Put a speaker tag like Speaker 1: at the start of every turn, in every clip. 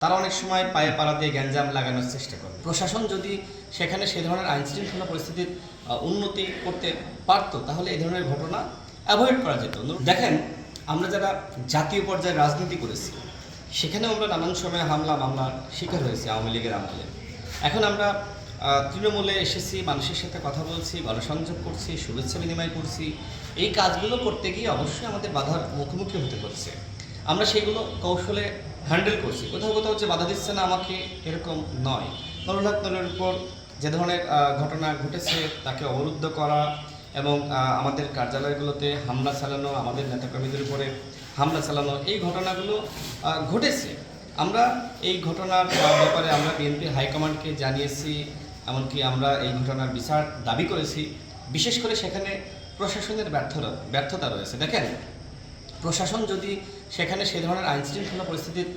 Speaker 1: তারা অনেক সময় পায়ে পাড়া দিয়ে গ্যাঞ্জাম লাগানোর চেষ্টা করে। প্রশাসন যদি সেখানে সেই ধরনের আইনশৃঙ্খলা পরিস্থিতির উন্নতি করতে পারতো তাহলে এই ধরনের ঘটনা অ্যাভয়েড করা যেত। দেখেন, আমরা যারা জাতীয় পর্যায়ে রাজনীতি করেছি সেখানে আমরা নানান সময় হামলা মামলার শিকার হয়েছি আওয়ামী লীগের আমলে। এখন আমরা তৃণমূলে এসেছি, মানুষের সাথে কথা বলছি, গণসংযোগ করছি, শুভেচ্ছা বিনিময় করছি। এই কাজগুলো করতে গিয়ে অবশ্যই আমাদের বাধার মুখোমুখি হতে হচ্ছে। আমরা সেগুলো কৌশলে হ্যান্ডেল করছি। কোথাও কোথাও যে বাধা দিচ্ছে না আমাকে, এরকম নয়। নুরুল হক নুরের উপর যে ধরনের ঘটনা ঘটেছে তাকে অবরুদ্ধ করা এবং আমাদের কার্যালয়গুলোতে হামলা চালানো, আমাদের নেতাকর্মীদের উপরে হামলা চালানো, এই ঘটনাগুলো ঘটেছে। আমরা এই ঘটনার ব্যাপারে আমরা বিএনপি হাইকমান্ডকে জানিয়েছি, এমনকি আমরা এই ঘটনার বিচার দাবি করেছি। বিশেষ করে সেখানে প্রশাসনের ব্যর্থতা রয়েছে। দেখেন, প্রশাসন যদি সেখানে সেই ধরনের আইনশৃঙ্খলা পরিস্থিতির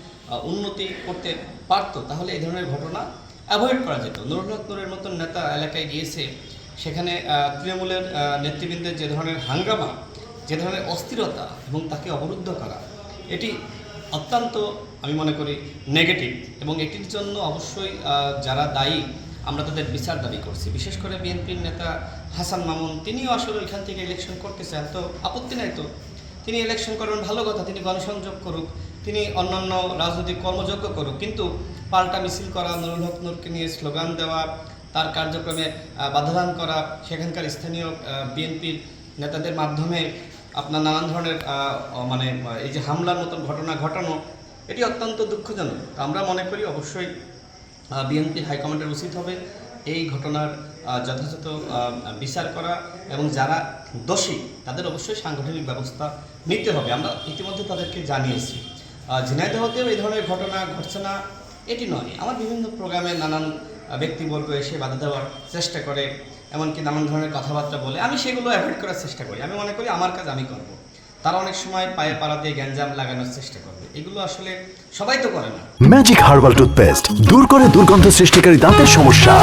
Speaker 1: উন্নতি করতে পারতো তাহলে এই ধরনের ঘটনা অ্যাভয়েড করা যেত। নুরুল হক নুরের মতন নেতা এলাকায় গিয়েছে, সেখানে তৃণমূলের নেতৃবৃন্দের যে ধরনের হাঙ্গামা, যে ধরনের অস্থিরতা এবং তাকে অবরুদ্ধ করা, এটি অত্যন্ত আমি মনে করি নেগেটিভ এবং এটির জন্য অবশ্যই যারা দায়ী আমরা তাদের বিচার দাবি করছি। বিশেষ করে বিএনপির নেতা হাসান মামুন, তিনিও আসলে এখান থেকে ইলেকশন করতে চান, তো আপত্তি নাই তো, তিনি ইলেকশন করবেন, ভালো কথা, তিনি গণসংযোগ করুক, তিনি অন্যান্য রাজনৈতিক কর্মযজ্ঞ করুক, কিন্তু পাল্টা মিছিল করা, নুরুল হক নুরকে নিয়ে স্লোগান দেওয়া, তার কার্যক্রমে বাধাদান করা, সেখানকার স্থানীয় বিএনপির নেতাদের মাধ্যমে আপনার নানান ধরনের মানে এই যে হামলার মতন ঘটনা ঘটানো, এটি অত্যন্ত দুঃখজনক। আমরা মনে করি অবশ্যই বিএনপি হাইকমান্ডের উচিত হবে এই ঘটনার যথাযথ বিচার করা এবং যারা দোষী তাদের অবশ্যই সাংগঠনিক ব্যবস্থা নিতে হবে। আমরা ইতিমধ্যে তাদেরকে জানিয়েছি। ঝিনাইদহতেও এই ধরনের ঘটনা ঘটছে না এটি নয়। আমার বিভিন্ন প্রোগ্রামে নানান ব্যক্তিবর্গ এসে বাধা দেওয়ার চেষ্টা করে, এমনকি নানান ধরনের কথাবার্তা বলে, আমি সেগুলো অ্যাভয়েড করার চেষ্টা করি। আমি মনে করি আমার কাজ আমি করব। তারা অনেক সময় পায়ে পাড়া দিয়ে গ্যাঞ্জাম লাগানোর চেষ্টা করবে, এগুলো আসলে সবাই তো করে না।
Speaker 2: ম্যাজিক হার্বাল টুথপেস্ট দূর করে দুর্গন্ধ সৃষ্টিকারী দাঁতের সমস্যা।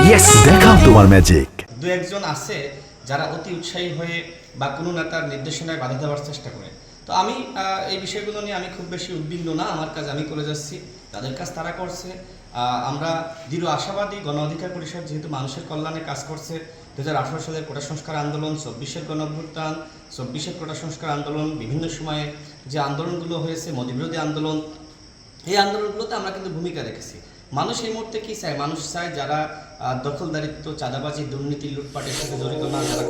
Speaker 2: ইয়েস, দেখাও তোমার ম্যাজিক।
Speaker 1: দু একজন আছে যারা অতি উৎসাহী হয়ে বা কোনো নেতার নির্দেশনায় বাধা দেওয়ার চেষ্টা করে। তো আমি এই বিষয়গুলো নিয়ে আমি খুব বেশি উদ্বিগ্ন না। আমার কাজ আমি করে যাচ্ছি, তাদের কাজ তারা করছে। আমরা দৃঢ় আশাবাদী, গণ অধিকার পরিষদ যেহেতু মানুষের কল্যাণে কাজ করছে। 2018 সালের কোটা সংস্কার আন্দোলন, 24-এর গণঅভ্যুত্থান, 24-এর কোটা সংস্কার আন্দোলন, বিভিন্ন সময়ে যে আন্দোলনগুলো হয়েছে, মোদি বিরোধী আন্দোলন, এই আন্দোলনগুলোতে আমরা কিন্তু ভূমিকা রেখেছি। মানুষ এই মুহূর্তে কী চায়? মানুষ চায় যারা দখলদারিত্ব, চাঁদাবাজি, দুর্নীতি, লুটপাটের সাথে জড়িত না, যারা